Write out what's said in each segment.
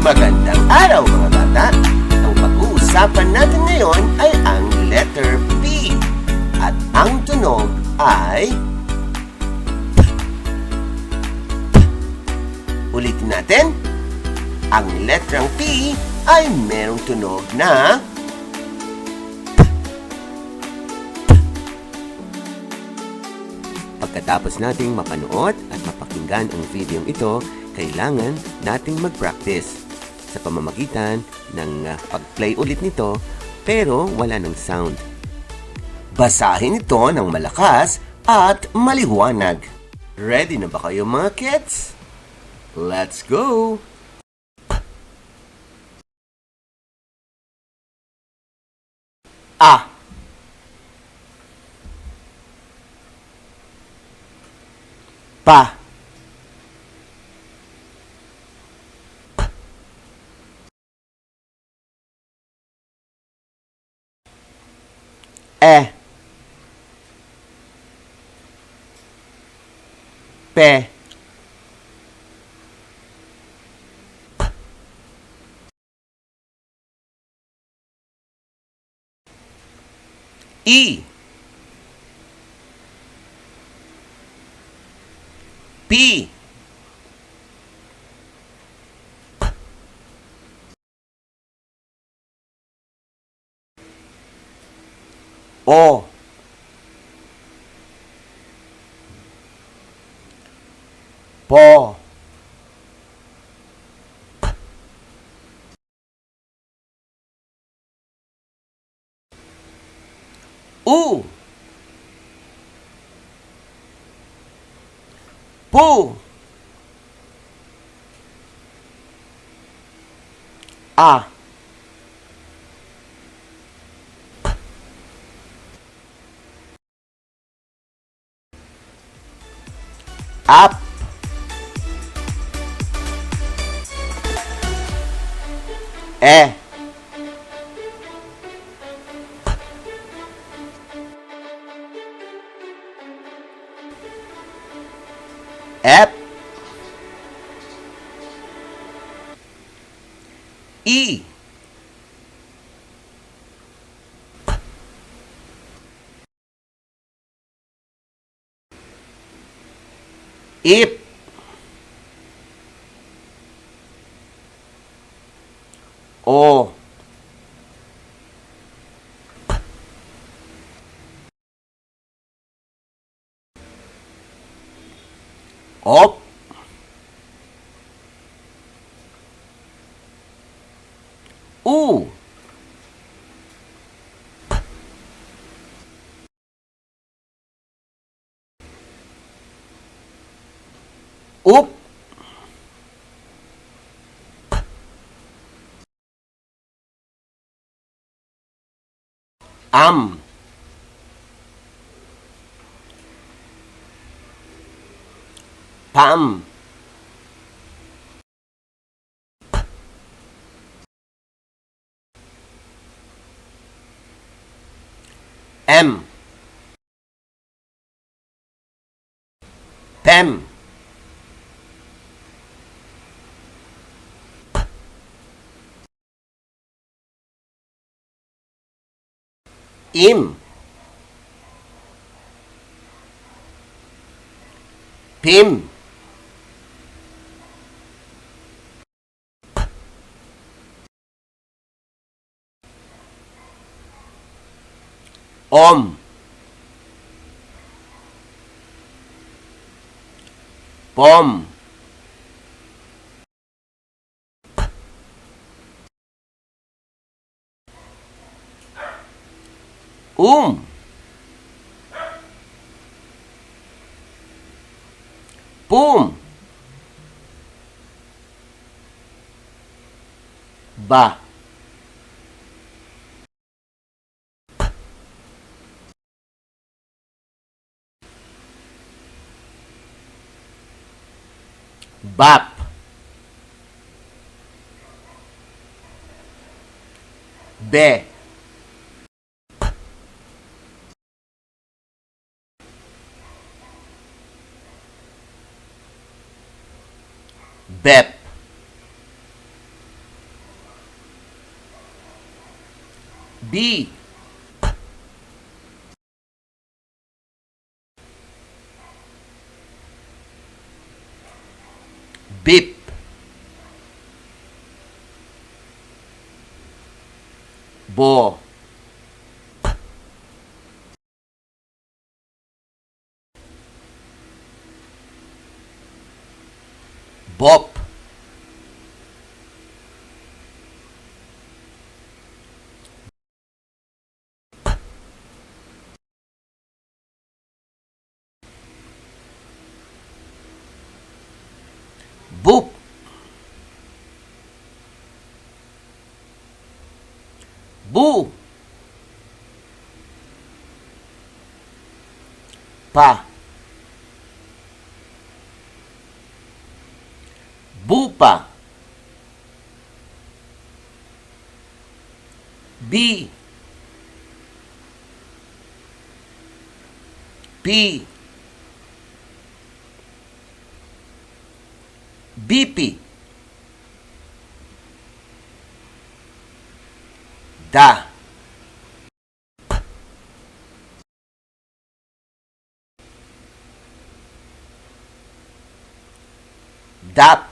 Magandang araw mga bata! Ang pag-uusapan natin ngayon ay ang letter P. At ang tunog ay... Ulitin natin. Ang letrang P ay merong tunog na... Pagkatapos nating mapanood at mapakinggan ang video ito, kailangan nating mag-practice sa pamamagitan ng pag-play ulit nito pero wala ng sound. Basahin ito ng malakas at maliwanag. Ready na ba kayo mga kids? Let's go! A. Pa. E. Pe. I. P. O. Po. U. Pu. A. Up. E. F. E. Ip. O. Op. U. Up. Am. Pam. M. Pem. Im. Pim. Om. Pom. Pum. Ba. Bap. Be. Bep. B. Bip. Bo. Bop. Boop. Boo. Pa. Bupa. B. P. BP. Da. Dap.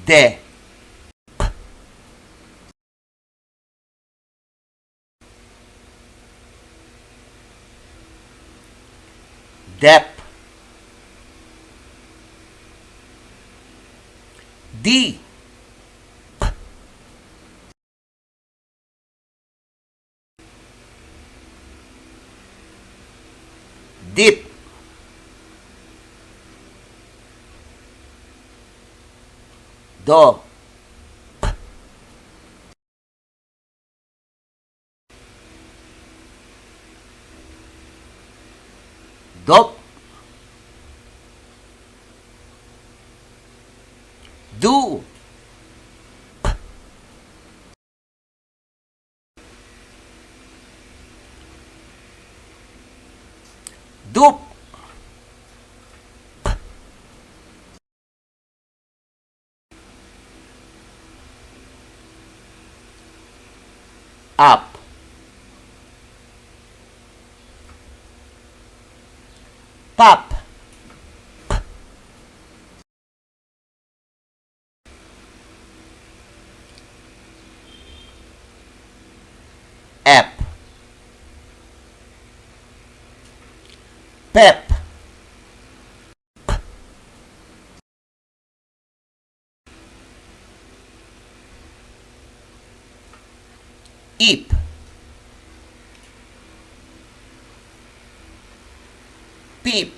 De. Dep. D. Dip. Do. Dop. Do. Dup. Up. Pop. App. Pep. Eep. Peep.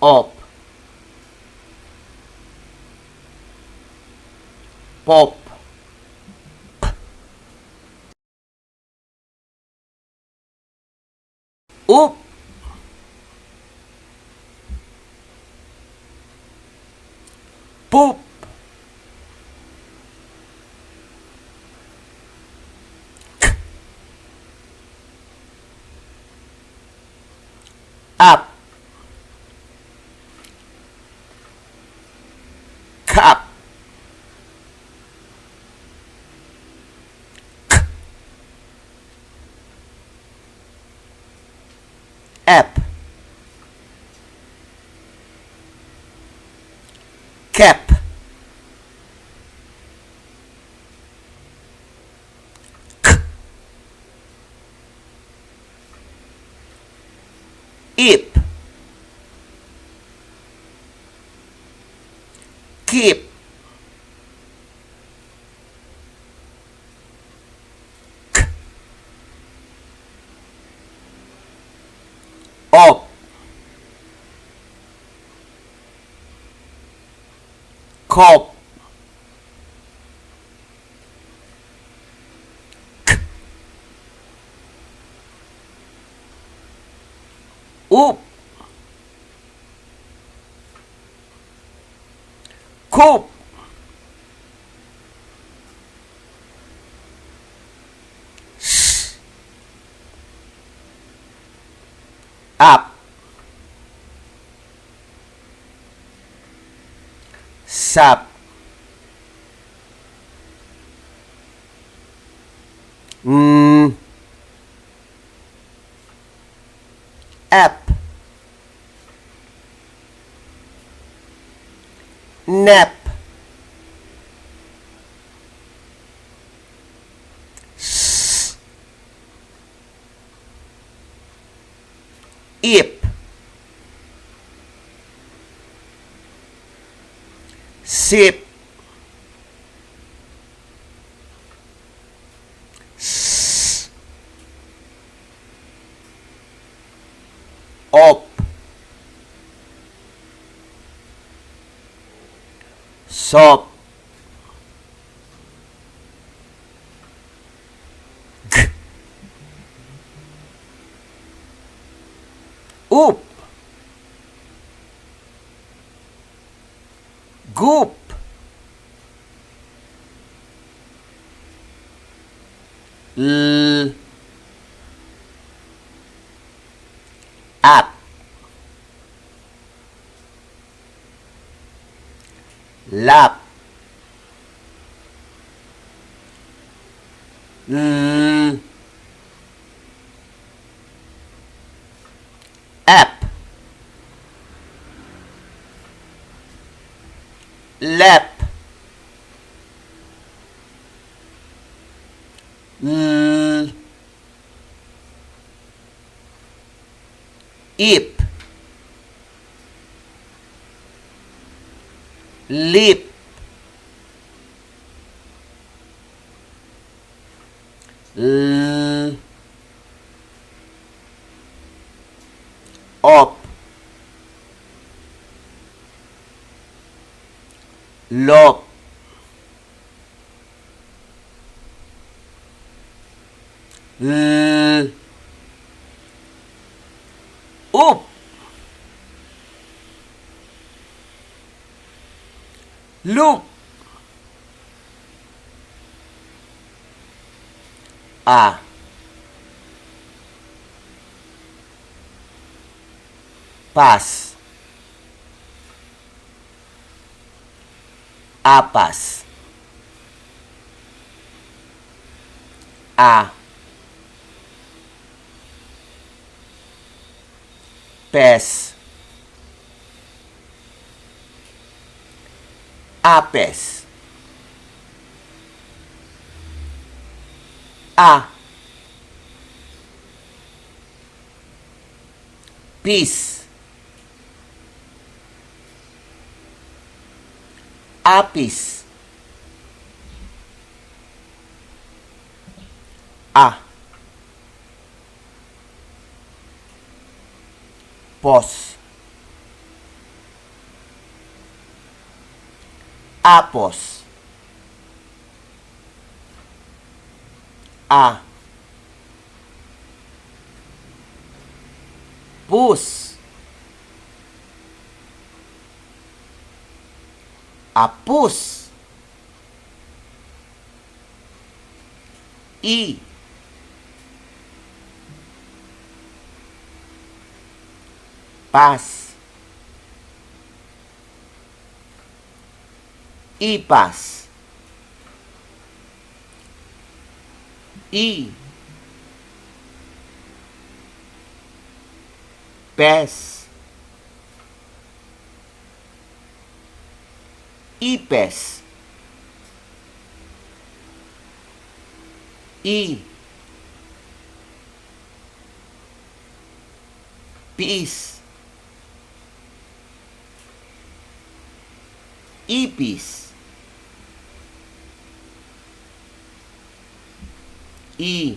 Op. Pop. Oop. Poop. Up. Cup. App. Cap. Ip. Keep. Op. Cop. Oop. Coop. Up. Sap. App. Nap. Ip. Sip. Op. Sop. G. Oop. Goop. L. Up. Lap. L. App. Lap. L. Ip. Lip. L. Op. Lop. L. Oop. Loop. A. Pas. Apas. A. Pes. Apes. A. Pis. Apis. A. Pos. Apos. A. Pus. Apus. I. Pas. Ipas. I. Pes. Ipes. I. Pis. Ipis. I.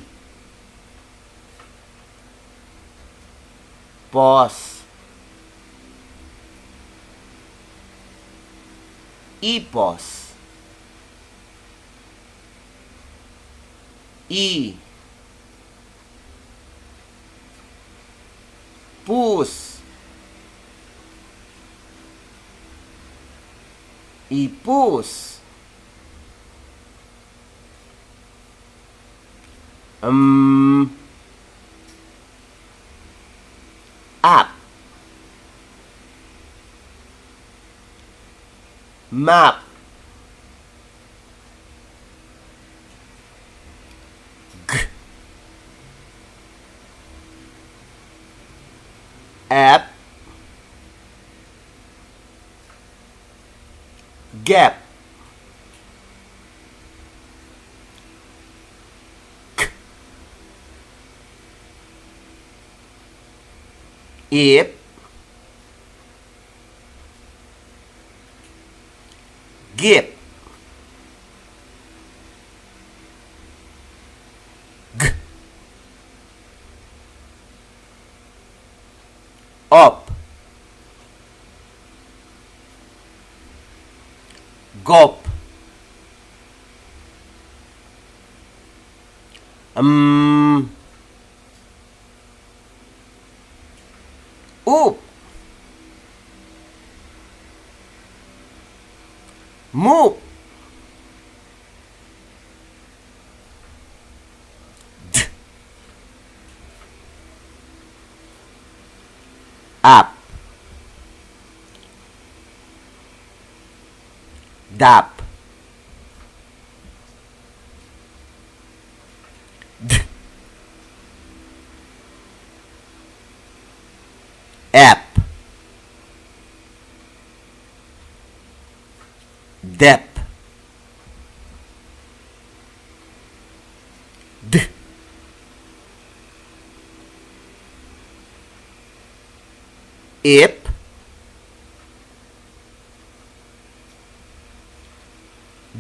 Pos. Ipos. I. Pus. Ipus. App. Map. G. App. Gap. K. If. Gip. G. Up. Gop. Oop. Move. D. Up. Dap. D. App. Dep. D. Ip.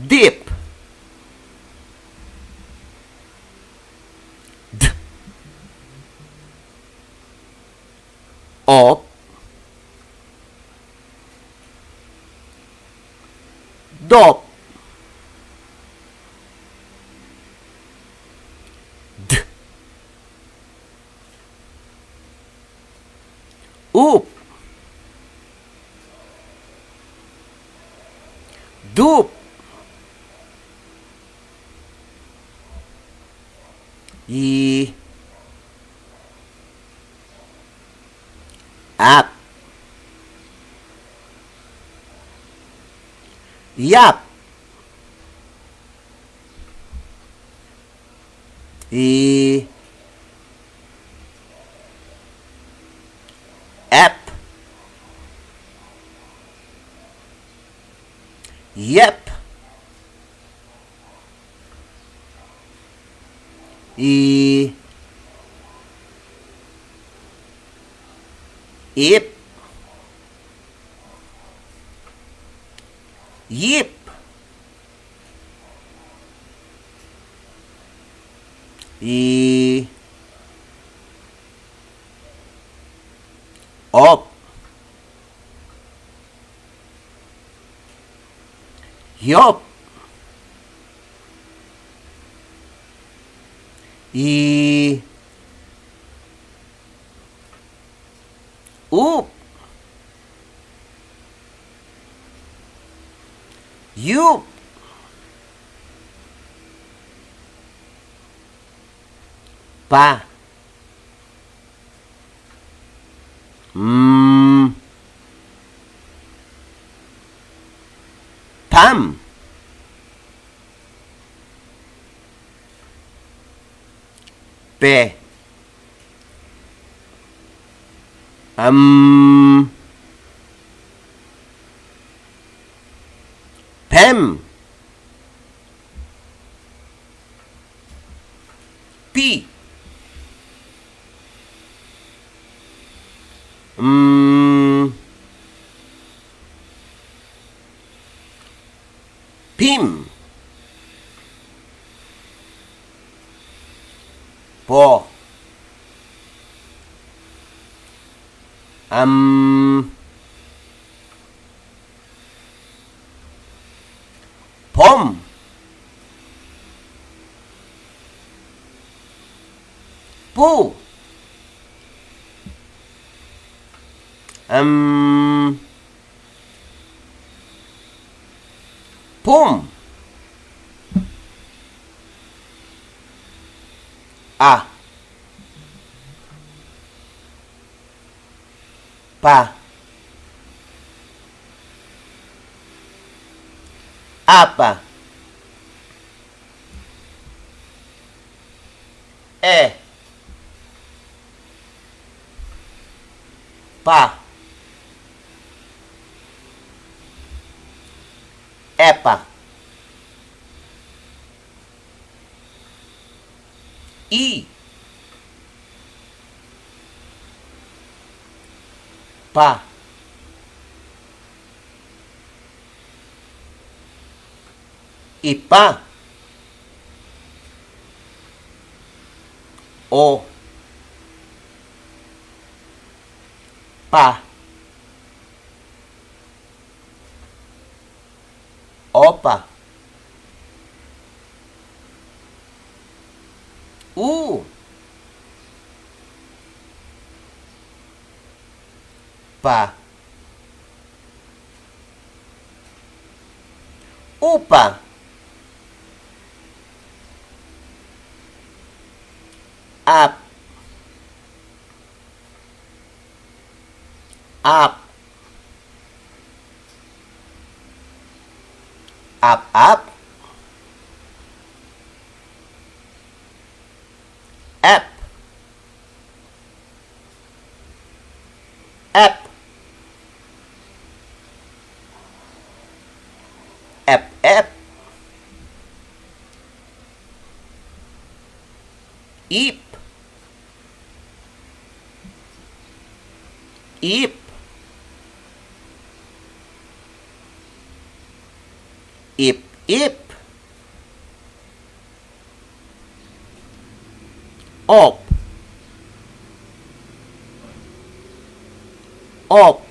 Dip. D. Op. Dop. D. Oop. Doop. E. App. Yap. E. App. Yep. E. Ip. Yip. E. Op. Yop. E. Oop. Yup. Pa. Pam. Pe. Pem. P. Pim. Po. Pom. Po. Pom. A. pa, apa, pa, epa, pa, ipa, o, pa, opa, pa, upa, up, up, up, ep, ep, ep, ip, ip, ip, op, op,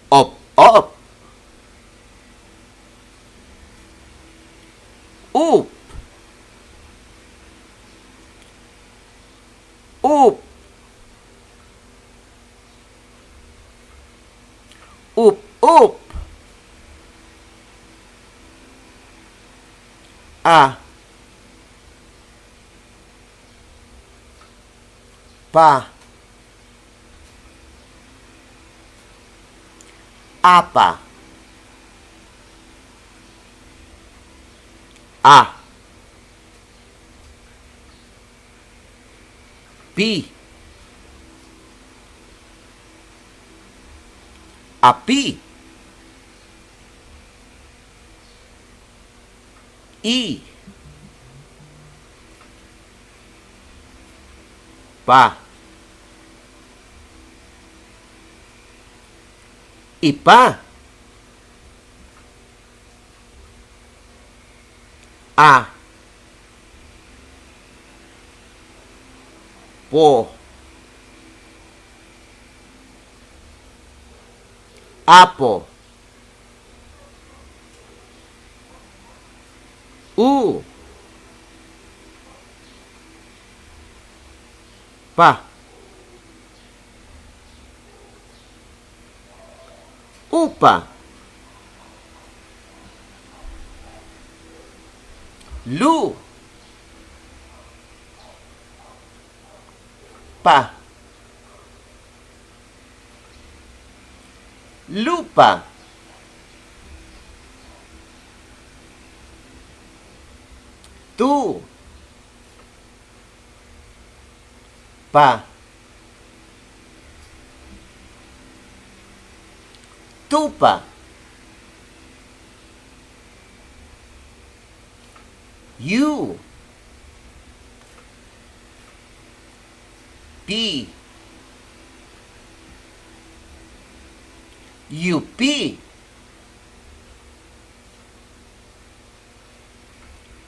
op, oop, oop, oop, oop, pa, apa, pi, api, pa, ipa, po, apo, pa, upa, lu, pa, lupa, tu, pa, tupa, you, pi, yupi,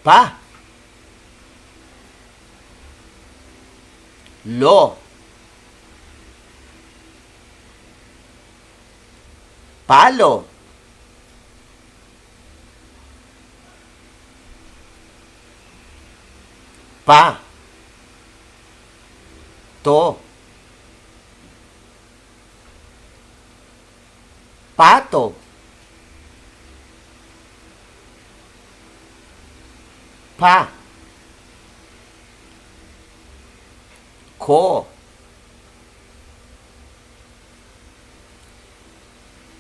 pa, lo, palo, pa, to, pato, pa, Ko.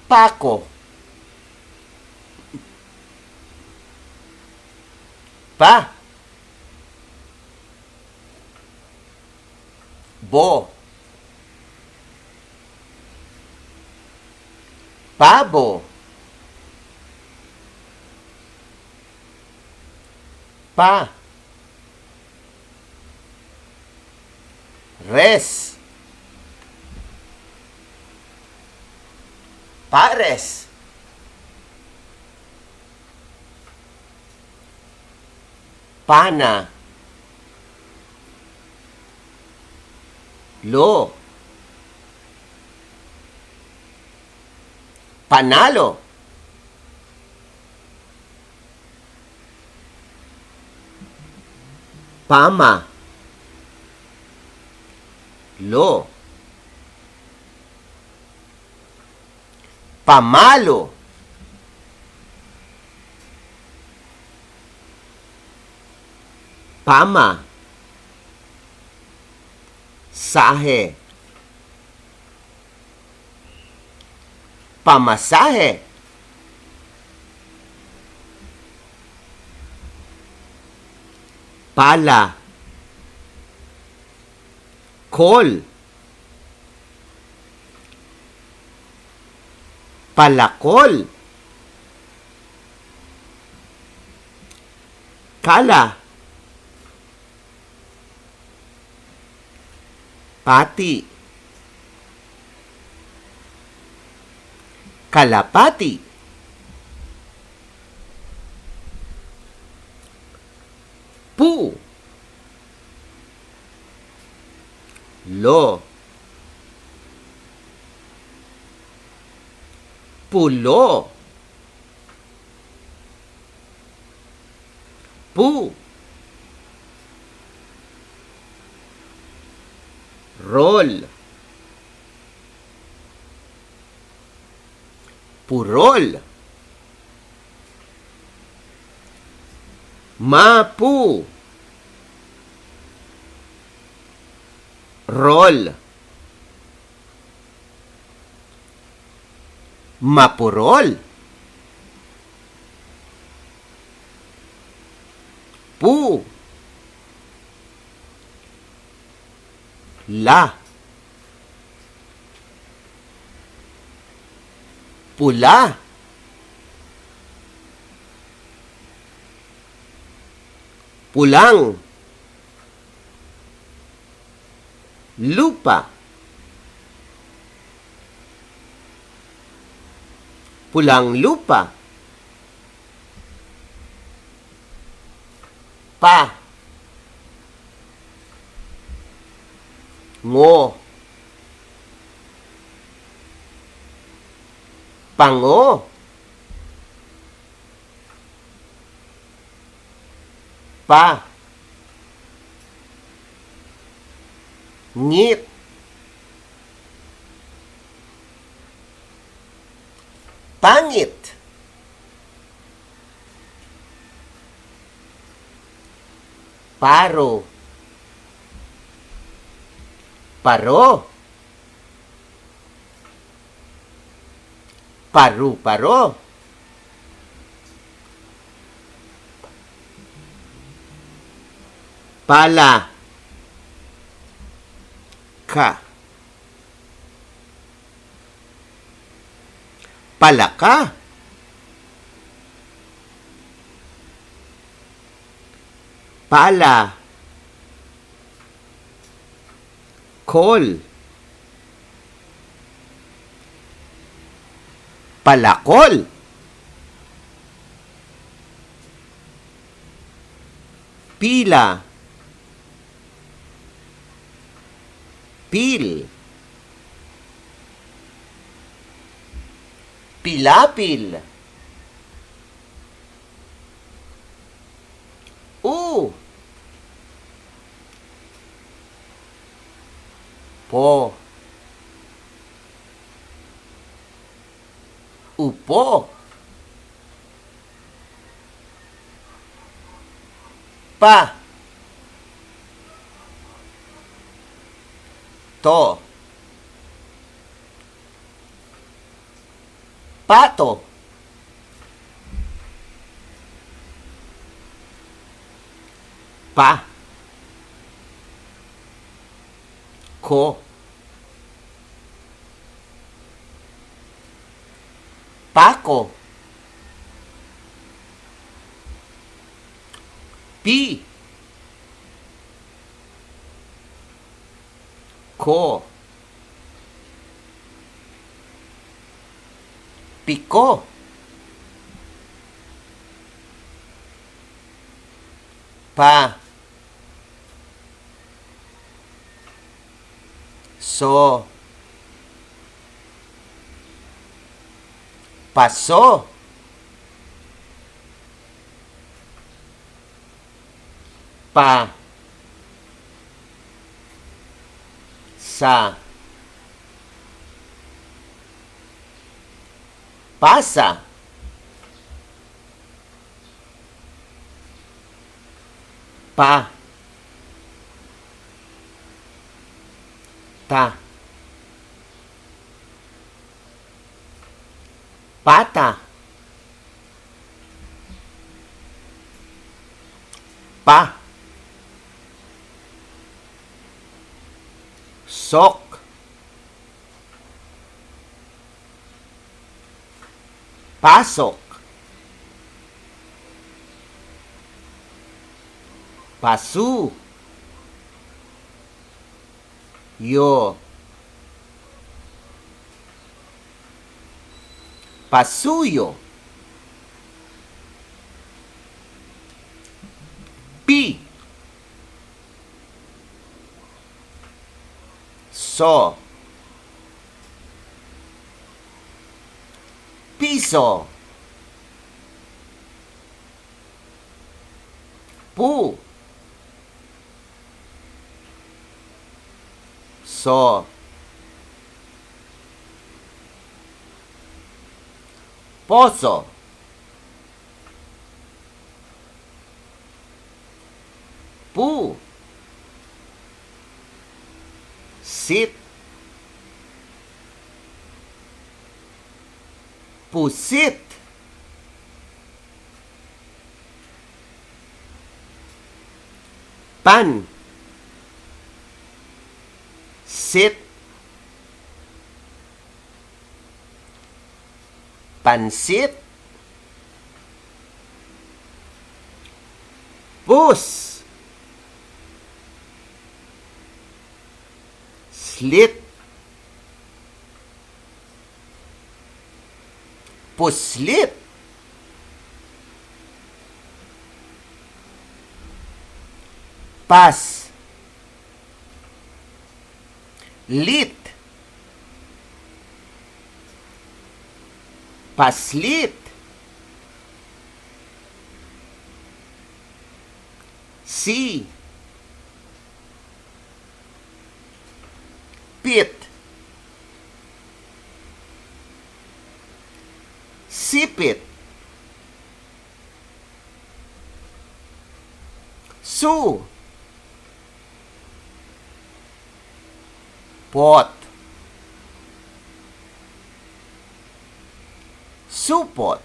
Pako. Pa. Bo. Pabo. Pa. Res. Pares. Pana. Lo. Panalo. Pama. Lo. Pamalo. Pama. Sahe. Pamasahe. Pala. Kol. Palakol. Kala. Pati. Kalapati. Pu. Lo. Pulo. Pu. Roll. Purol. Mapu. Roll. Mapurol. Pu. La. Pula. Pulang. Lupa. Pulang lupa. Pa. Ngo. Pango. Pa. Ngit. Pangit. Paro. Paro. Paru-paro. Pala. Ka. Palaka. Pala. Kol. Palakol. Pila. Pil. Pilapil. Po. Upo. Pa. To. Pato. Pa. Ko. Paco. Pi. Ko. Pico. Pa. So. Paso. Pa. Sa. Pasa. Pa. Ta. Pata. Pa. Sok. Pasok. Pasu. Yo. Pasuyo. Pi. So. Piso. Pu. So. Poso. Pu. Sit. Pusit. Pan. Sit. Pansit. Pus. Slit. Puslit. Pas. Lit. Paslit. Si. Pit. Sipit. Su. Pot. Supot.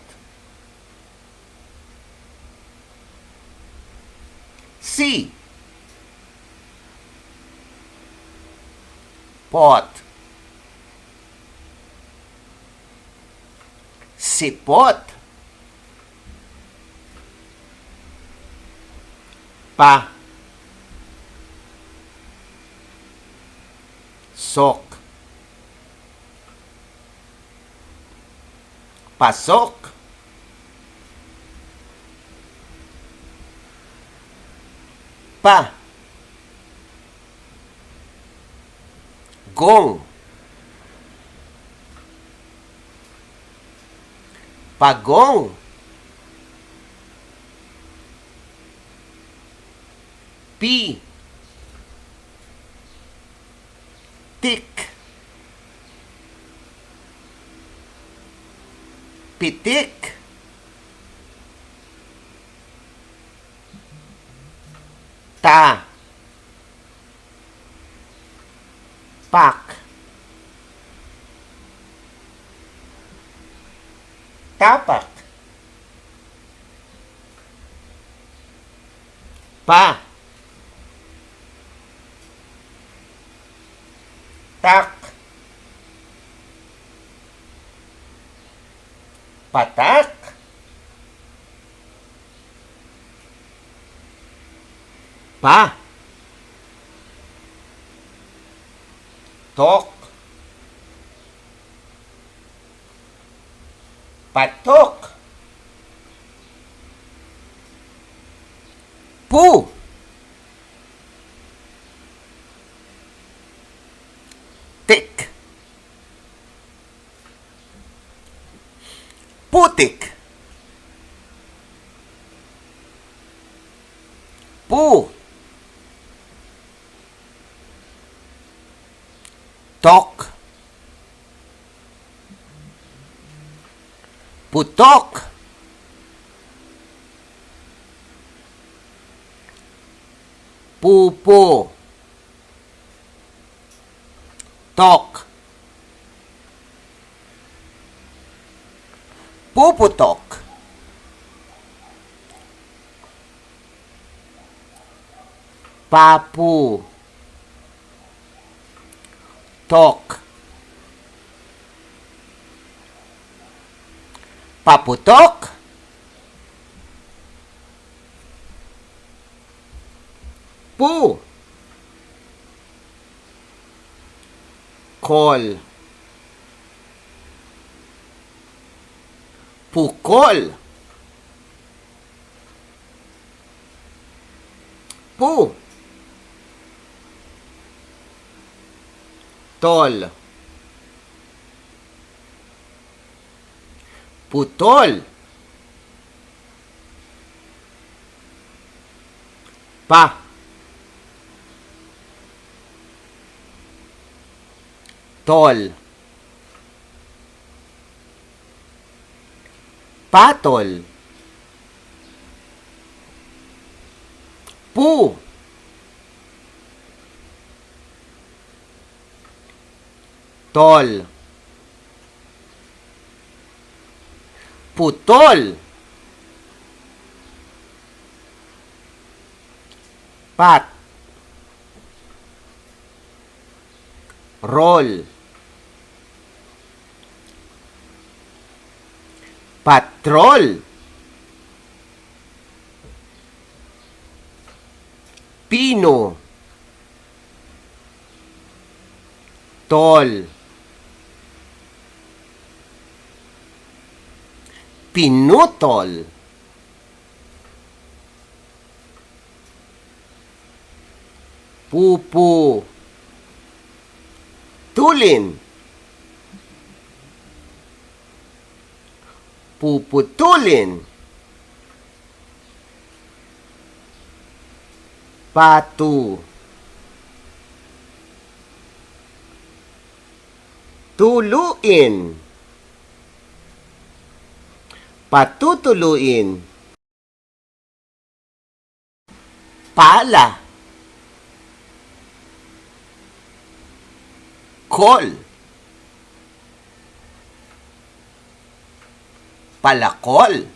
Si. Pot. Sipot. Pa. Sok. Pasok. Pa. Gong. Pagong. Pi. Tik. Pitik. Ta. Pak. Tapak. Pa. Tak. Patak. Pa. Tok. Patok. Pu. Tik. Putik. Pu. Tok. Putok. Pupo. Tok. Puputok. Papu. Tok. Paputok. Pu. Kol. Pukol. Pu. Tol. Putol. Pa. Tol. Patol. Pu. Tol. Putol. Pat. Roll. Patrol. Pino. Tol. Pinutol. Pupu. Tulin. Puputulin. Patu. Tuluin. Patutuluin. Pala. Kol. Palakol.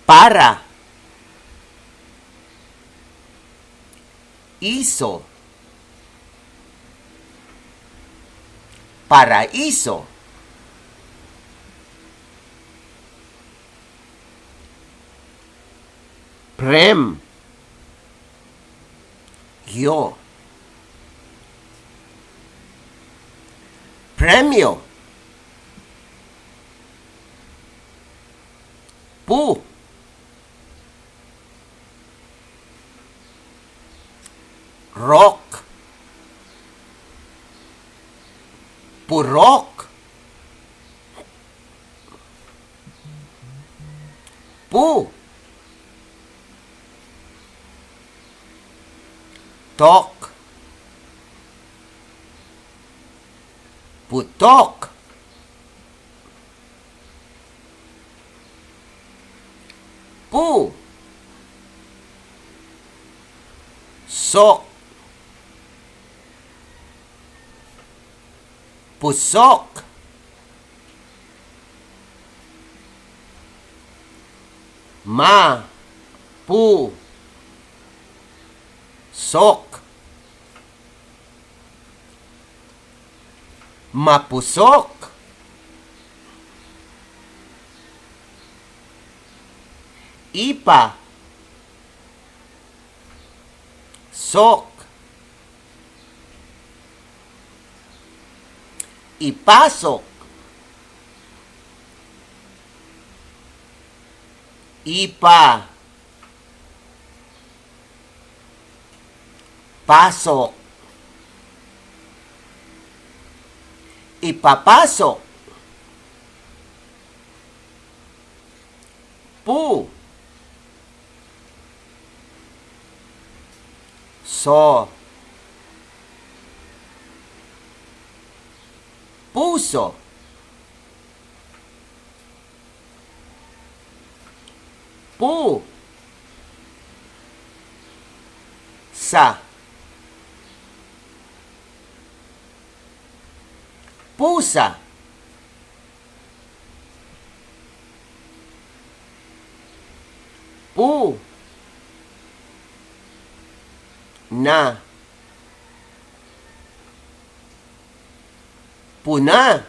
Para. Iso. Paraiso. Prem. Yo. Premyo. Pu. Rock. Purok. Pu. Tok. Putok. Pu. Pusok. Pusok. Ma. Pu. Sok. Mapusok. Ipa. Sok. Ipasok. Ipa. Pasok. Ipapasok. Pu. So. Puso. Pu. Sa. Pusa. Pu. Na. Puna.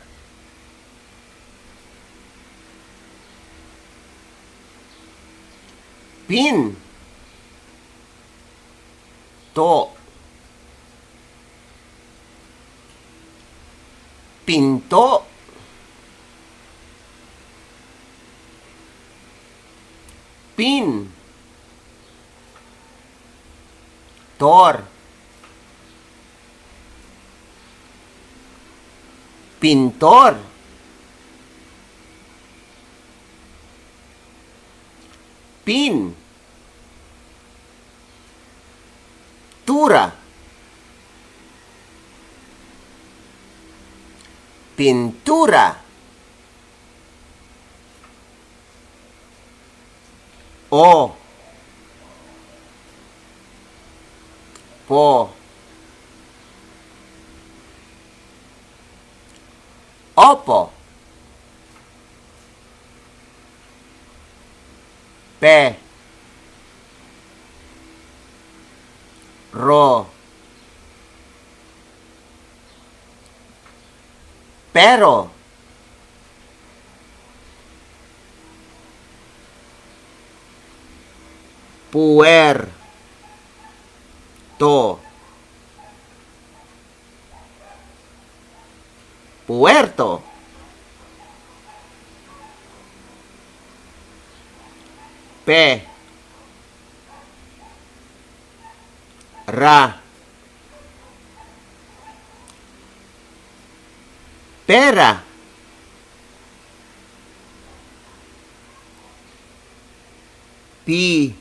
Pin. To. Pinto. Pin. Tor. Pintor. Pin. Tura. Pintura. O. Po. Opo. Pe. Ro. Pero. Puer. To. Puerto. Pe. Ra. Pera. Pi.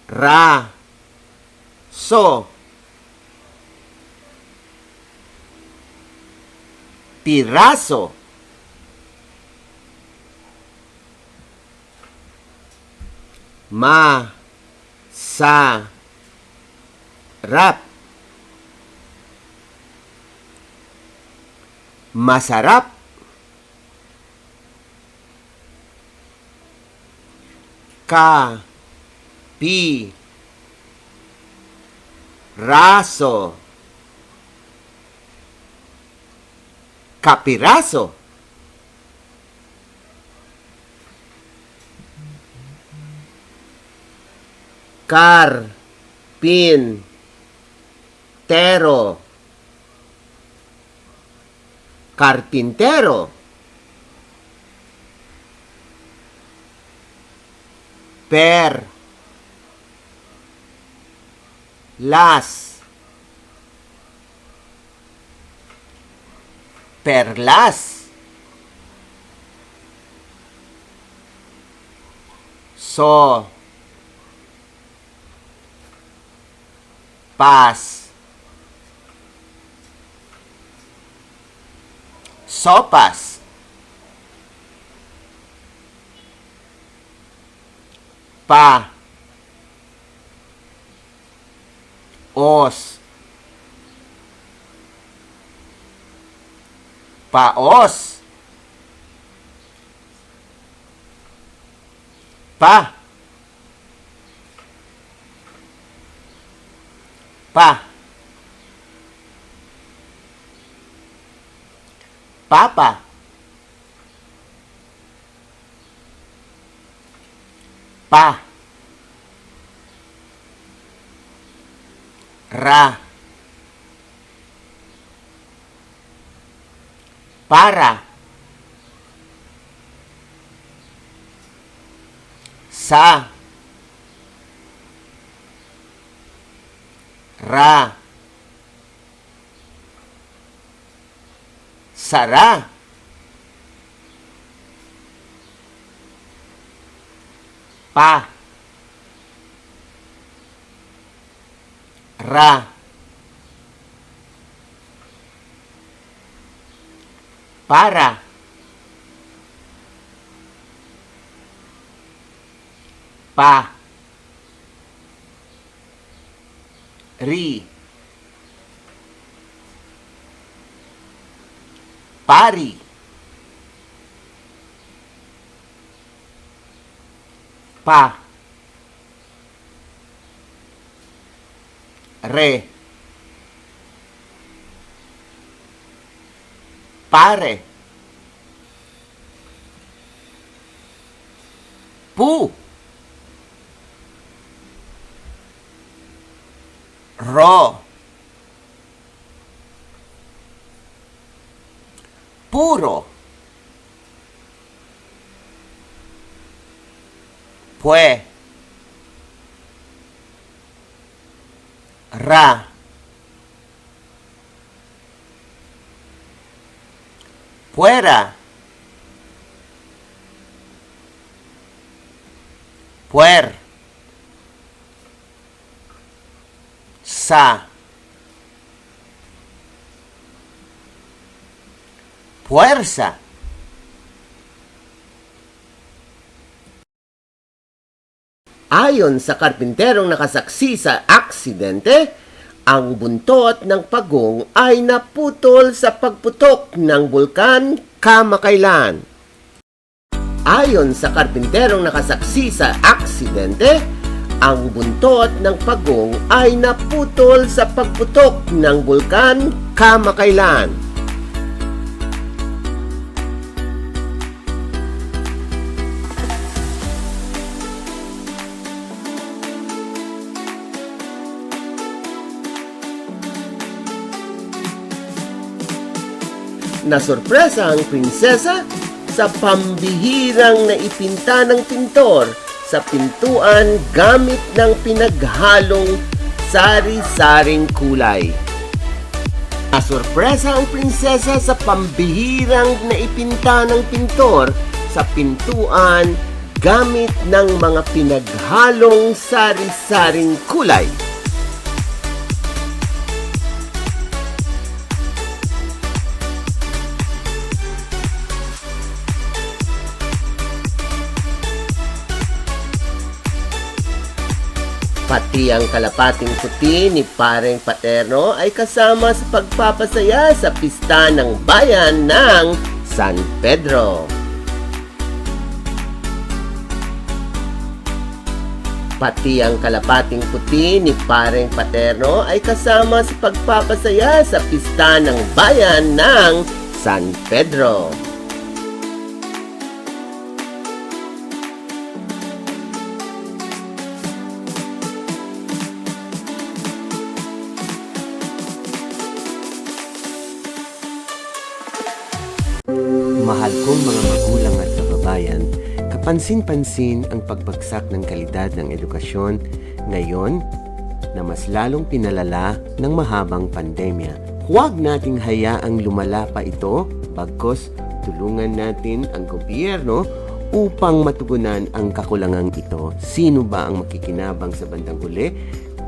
Ra. So. Piraso. Ma. Sa. Rap. Masarap. Ka. Pi. Raso. Kapiraso. Kar. Pin. Tero. Carpintero. Per. Las. Perlas. So. Pas. Sopas. Pa. Os. Paos. Pa. Papa. Ra. Para. Sa. Ra. Sara. Pa. Ra. Para. Pa. Ri. Pari. Pa. Re. Pare. Pu. Ro. Puro. Pue. Ra. Puera. Puer. Sa. Puwersa. Ayon sa karpinterong nakasaksi sa aksidente, ang buntot ng pagong ay naputol sa pagputok ng bulkan kamakailan. Ayon sa karpinterong nakasaksi sa aksidente, ang buntot ng pagong ay naputol sa pagputok ng bulkan kamakailan. Nasurpresa ang prinsesa sa pambihirang naipinta ng pintor sa pintuan gamit ng pinaghalong sari-saring kulay. Nasurpresa ang prinsesa sa pambihirang naipinta ng pintor sa pintuan gamit ng mga pinaghalong sari-saring kulay. Pati ang kalapating puti ni Pareng Paterno ay kasama sa pagpapasaya sa pista ng bayan ng San Pedro. Pati ang kalapating puti ni Pareng Paterno ay kasama sa pagpapasaya sa pista ng bayan ng San Pedro. Mahal kong mga magulang at kababayan, kapansin-pansin ang pagbagsak ng kalidad ng edukasyon ngayon na mas lalong pinalala ng mahabang pandemya. Huwag nating hayaang lumala pa ito, bagkus tulungan natin ang gobyerno upang matugunan ang kakulangang ito. Sino ba ang makikinabang sa bandang huli?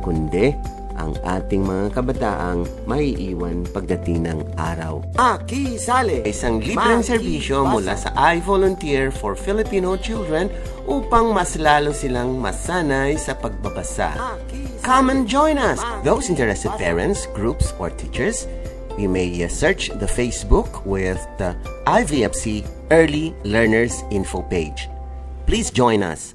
Kundi ang ating mga kabataang maiiwan pagdating ng araw. Makisali! Isang libreng serbisyo mula sa I Volunteer for Filipino Children upang mas lalo silang masanay sa pagbabasa. Come and join us! Those interested parents, groups, or teachers, you may search the Facebook with the IVFC Early Learners Info page. Please join us.